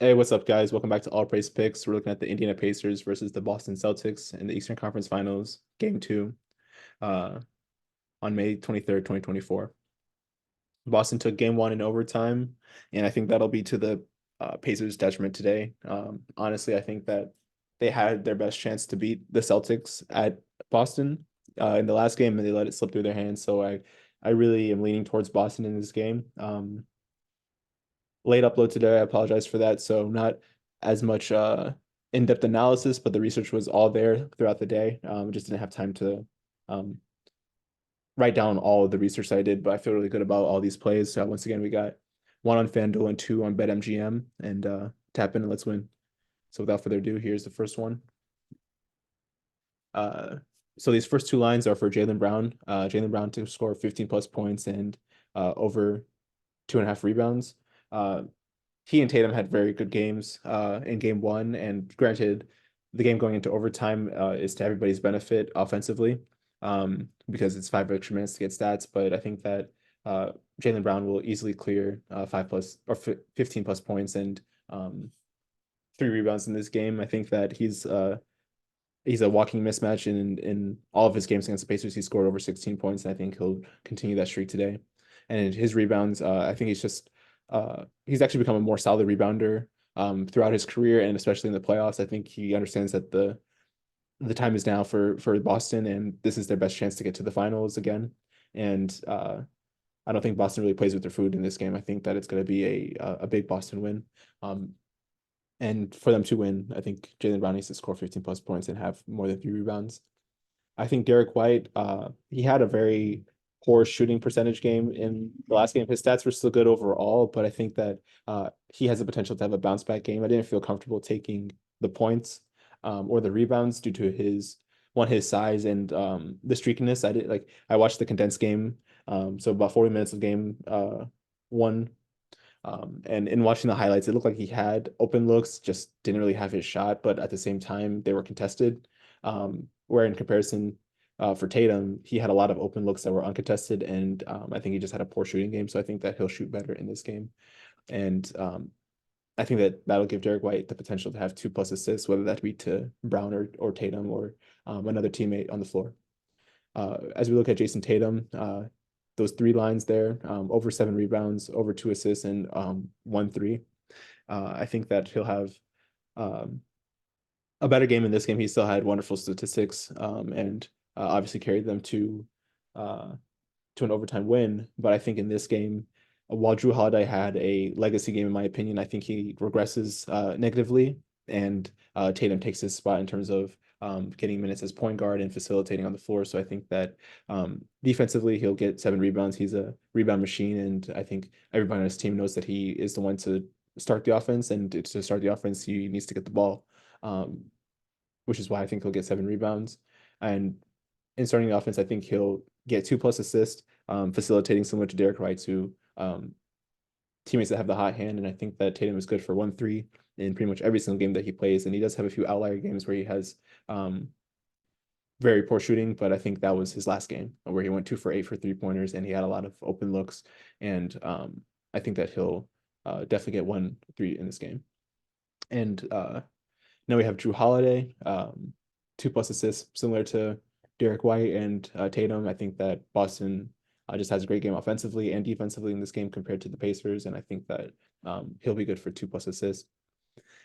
Hey, what's up, guys? Welcome back to All Praise Picks. We're looking at the Indiana Pacers versus the Boston Celtics in the Eastern Conference Finals, Game 2, uh, on May 23rd, 2024. Boston took Game 1 in overtime, and I think that'll be to the Pacers' detriment today. Honestly, I think that they had their best chance to beat the Celtics at Boston in the last game, and they let it slip through their hands. So I really am leaning towards Boston in this game. Late upload today. I apologize for that. So not as much in-depth analysis, but the research was all there throughout the day. Just didn't have time to um, write down all of the research that I did, but I feel really good about all these plays. So once again, we got one on FanDuel and two on BetMGM, and tap in and let's win. So without further ado, here's the first one. Uh, so these first two lines are for Jaylen Brown. Jaylen Brown to score 15 plus points and over 2.5 rebounds. He and Tatum had very good games in game one. And granted, the game going into overtime is to everybody's benefit offensively because it's 5 extra minutes to get stats. But I think that Jaylen Brown will easily clear 15 plus points and 3 rebounds in this game. I think that he's a walking mismatch in all of his games against the Pacers. He scored over 16 points, and I think he'll continue that streak today. And his rebounds, I think he's actually become a more solid rebounder throughout his career, and especially in the playoffs. I think he understands that the time is now for Boston, and this is their best chance to get to the finals again. And I don't think Boston really plays with their food in this game. I think that it's going to be a big Boston win. And for them to win, I think Jaylen Brown needs to score 15 plus points and have more than 3 rebounds. I think Derek White, he had a very poor shooting percentage game in the last game. His stats were still good overall, but I think that he has the potential to have a bounce back game. I didn't feel comfortable taking the points or the rebounds due to his size and the streakiness. I watched the condensed game, so about 40 minutes of game one. And in watching the highlights, it looked like he had open looks, just didn't really have his shot, but at the same time, they were contested. Where in comparison, for Tatum, he had a lot of open looks that were uncontested, and I think he just had a poor shooting game. So I think that he'll shoot better in this game. And I think that that'll give Derek White the potential to have 2+ assists, whether that be to Brown or Tatum or another teammate on the floor. As we look at Jason Tatum, those three lines there, over 7 rebounds, over 2 assists, and 1 3. I think that he'll have um, a better game in this game. He still had wonderful statistics and obviously carried them to an overtime win. But I think in this game, while Drew Holiday had a legacy game, in my opinion, I think he regresses negatively, and Tatum takes his spot in terms of getting minutes as point guard and facilitating on the floor. So I think that defensively, he'll get 7 rebounds. He's a rebound machine, and I think everybody on his team knows that he is the one to start the offense, and to start the offense, he needs to get the ball, um, which is why I think he'll get 7 rebounds. And in starting the offense, I think he'll get 2+ assists, facilitating similar to Derek White, who teammates that have the hot hand. And I think that Tatum is good for 1 3 in pretty much every single game that he plays. And he does have a few outlier games where he has very poor shooting, but I think that was his last game where he went 2 for 8 for 3 pointers and he had a lot of open looks. And I think that he'll definitely get 1 3 in this game. And now we have Drew Holiday, 2+ assists, similar to Derek White and Tatum. I think that Boston just has a great game offensively and defensively in this game compared to the Pacers, and I think that he'll be good for 2+ assists.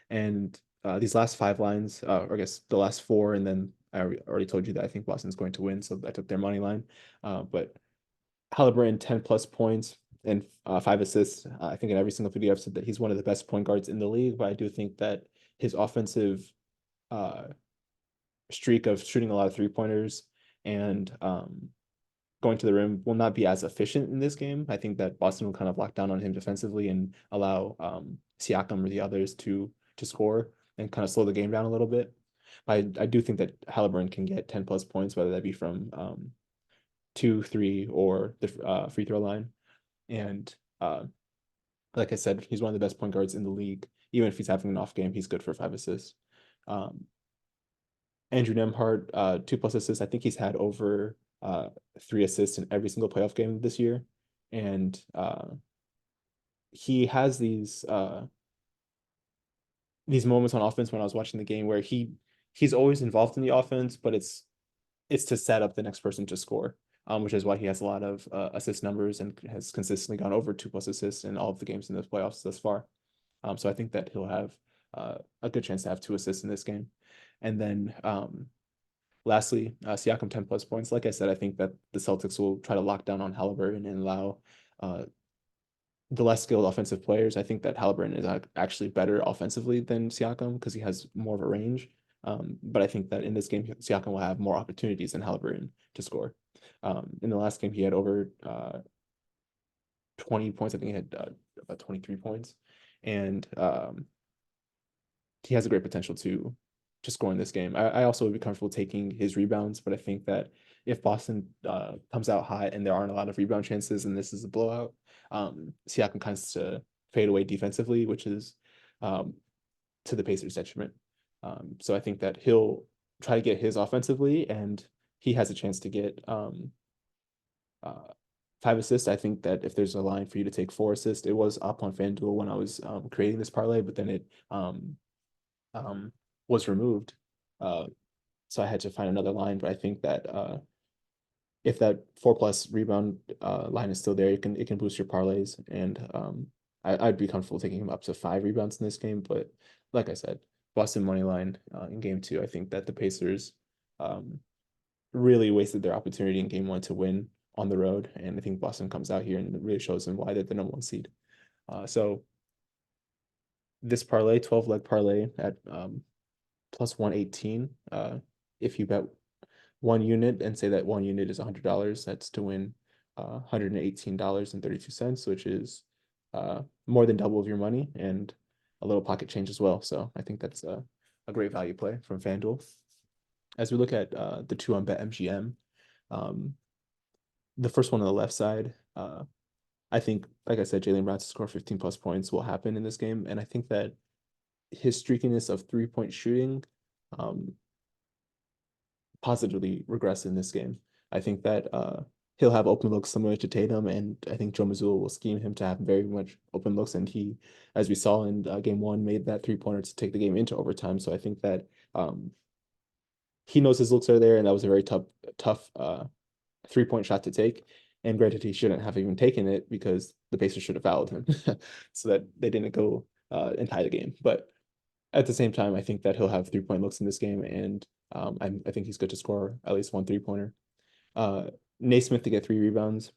And these last 5 lines, or I guess the last four, and then I already told you that I think Boston's going to win, so I took their money line. But Halliburton, 10+ points and 5 assists. I think in every single video I've said that he's one of the best point guards in the league, but I do think that his offensive uh, streak of shooting a lot of 3 pointers and going to the rim will not be as efficient in this game. I think that Boston will kind of lock down on him defensively and allow Siakam or the others to score and kind of slow the game down a little bit. I do think that Halliburton can get 10+ points, whether that be from 2, 3, or the free throw line. And like I said, he's one of the best point guards in the league. Even if he's having an off game, he's good for 5 assists. Andrew Nembhard, 2+ assists. I think he's had over 3 assists in every single playoff game this year. And he has these these moments on offense when I was watching the game where he's always involved in the offense, but it's to set up the next person to score, which is why he has a lot of assist numbers and has consistently gone over 2+ assists in all of the games in the playoffs thus far. So I think that he'll have a good chance to have 2 assists in this game. And then lastly, Siakam 10+ points. Like I said, I think that the Celtics will try to lock down on Halliburton and allow the less skilled offensive players. I think that Halliburton is actually better offensively than Siakam because he has more of a range. But I think that in this game, Siakam will have more opportunities than Halliburton to score. In the last game, he had over 20 points. I think he had about 23 points. And he has a great potential to score in this game. I also would be comfortable taking his rebounds, but I think that if Boston comes out hot and there aren't a lot of rebound chances and this is a blowout, Siakam kinds to fade away defensively, which is to the Pacers' detriment. So I think that he'll try to get his offensively, and he has a chance to get 5 assists. I think that if there's a line for you to take 4 assists, it was up on FanDuel when I was creating this parlay, but then it was removed. So I had to find another line, but I think that if that 4+ rebound line is still there, it can boost your parlays, and I'd be comfortable taking him up to 5 rebounds in this game. But like I said, Boston money line in game 2. I think that the Pacers really wasted their opportunity in game 1 to win on the road, and I think Boston comes out here and really shows them why they're the #1 seed. So this parlay, 12-leg parlay at plus 118. If you bet 1 unit and say that 1 unit is $100, that's to win $118.32, which is more than double of your money and a little pocket change as well. So I think that's a great value play from FanDuel. As we look at the two on BetMGM, the first one on the left side, I think, like I said, Jaylen Brown to score 15+ points will happen in this game. And I think that his streakiness of 3-point shooting positively regress in this game. I think that he'll have open looks similar to Tatum, and I think Joe Mazzulla will scheme him to have very much open looks. And he, as we saw in game 1, made that 3-pointer to take the game into overtime. So I think that he knows his looks are there, and that was a very tough 3-point shot to take. And granted, he shouldn't have even taken it because the Pacers should have fouled him so that they didn't go and tie the game. But at the same time, I think that he'll have 3-point looks in this game, and I think he's good to score at least 1 3-pointer. Naismith to get 3 rebounds.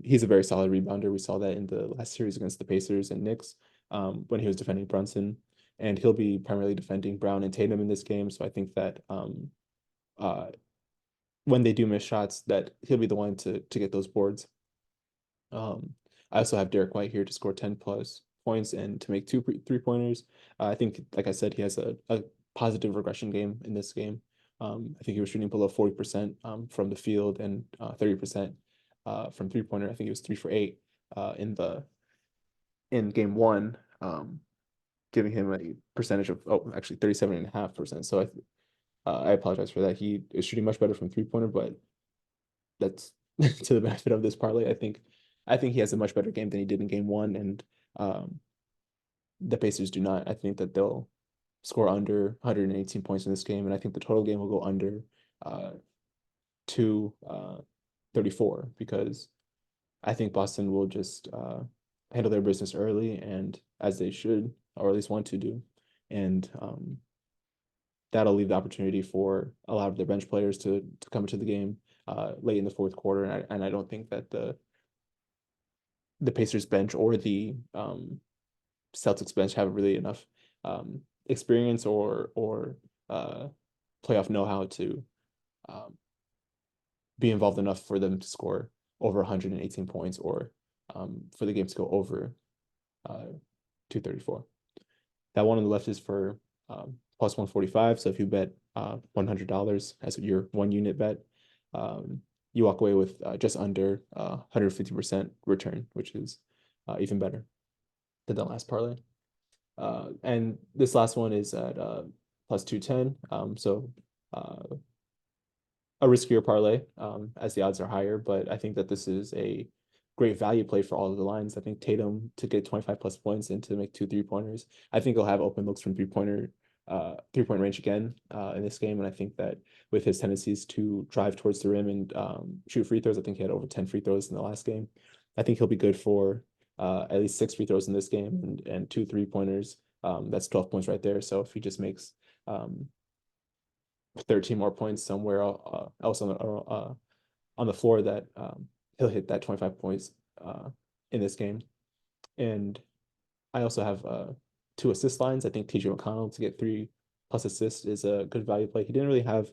He's a very solid rebounder. We saw that in the last series against the Pacers and Knicks when he was defending Brunson, and he'll be primarily defending Brown and Tatum in this game. So I think that when they do miss shots, that he'll be the one to get those boards. I also have Derek White here to score 10+ points and to make 2 3-pointers. I think, like I said, he has a positive regression game in this game. I think he was shooting below 40% from the field and 30% from 3-pointer. I think he was 3 for 8 in game 1, giving him a percentage of actually 37.5%. So I apologize for that. He is shooting much better from 3-pointer, but that's to the benefit of this parlay. I think he has a much better game than he did in game 1, and the Pacers do not. I think that they'll score under 118 points in this game, and I think the total game will go under 234 because I think Boston will just handle their business early, and as they should, or at least want to do, and that'll leave the opportunity for a lot of their bench players to come into the game late in the fourth quarter, and I don't think that the Pacers bench or the Celtics bench have really enough experience or playoff know-how to be involved enough for them to score over 118 points or for the game to go over 234. That one on the left is for plus 145. So if you bet $100 as your 1-unit bet, you walk away with just under 150% return, which is even better than the last parlay. And this last one is at plus 210. So a riskier parlay as the odds are higher, but I think that this is a great value play for all of the lines. I think Tatum to get 25 plus points and to make 2 3-pointers. I think he'll have open looks from 3-point range again in this game. And I think that with his tendencies to drive towards the rim and shoot free throws, I think he had over 10 free throws in the last game. I think he'll be good for at least 6 free throws in this game and 2 3-pointers. That's 12 points right there. So if he just makes 13 more points somewhere else on the floor, that he'll hit that 25 points in this game. And I also have 2 assist lines. I think TJ McConnell to get 3+ assists is a good value play. He didn't really have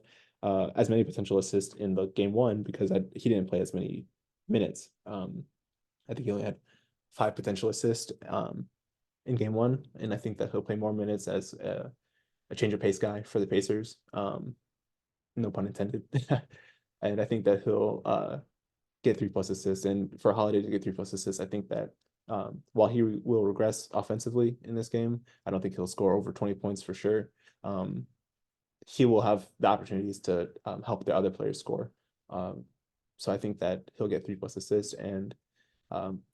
as many potential assists in the game 1 because he didn't play as many minutes. I think he only had 5 potential assists in game 1, and I think that he'll play more minutes as a change of pace guy for the Pacers. No pun intended. And I think that he'll get 3+ assists. And for Holiday to get 3+ assists, I think that while he will regress offensively in this game, I don't think he'll score over 20 points for sure. He will have the opportunities to help the other players score. So I think that he'll get 3+ assists. And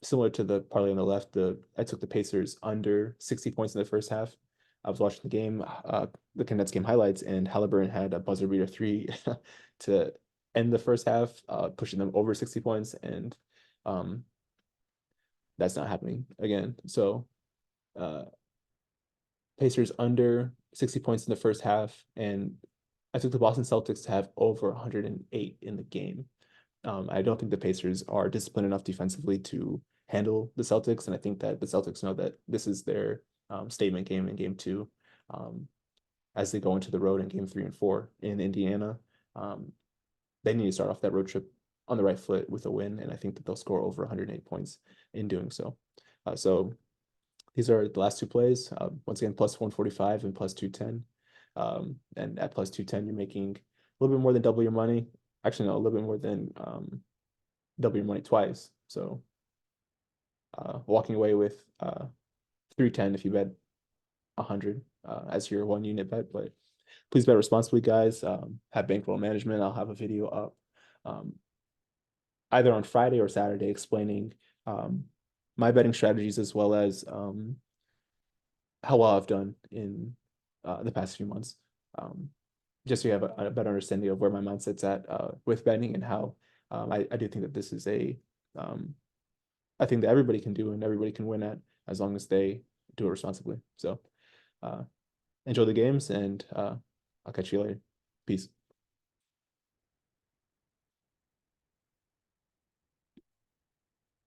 similar to the parlay on the left, I took the Pacers under 60 points in the first half. I was watching the game, the Condensed game highlights, and Halliburton had a buzzer beater 3 to end the first half, pushing them over 60 points, and that's not happening again. So Pacers under 60 points in the first half, and I took the Boston Celtics to have over 108 in the game. I don't think the Pacers are disciplined enough defensively to handle the Celtics, and I think that the Celtics know that this is their statement game in game 2 as they go into the road in game 3 and 4 in Indiana. They need to start off that road trip on the right foot with a win, and I think that they'll score over 108 points in doing so. So these are the last 2 plays. Once again, plus 145 and plus 210. And at plus 210, you're making a little bit more than double your money. Actually, no, a little bit more than double your money twice. So walking away with 310 if you bet 100 as your 1 unit bet. But please bet responsibly, guys. Have bankroll management. I'll have a video up either on Friday or Saturday explaining my betting strategies as well as how well I've done in the past few months. Just so you have a better understanding of where my mindset's at with betting and how I do think that this is a thing that everybody can do and everybody can win at as long as they do it responsibly. So enjoy the games, and I'll catch you later. Peace.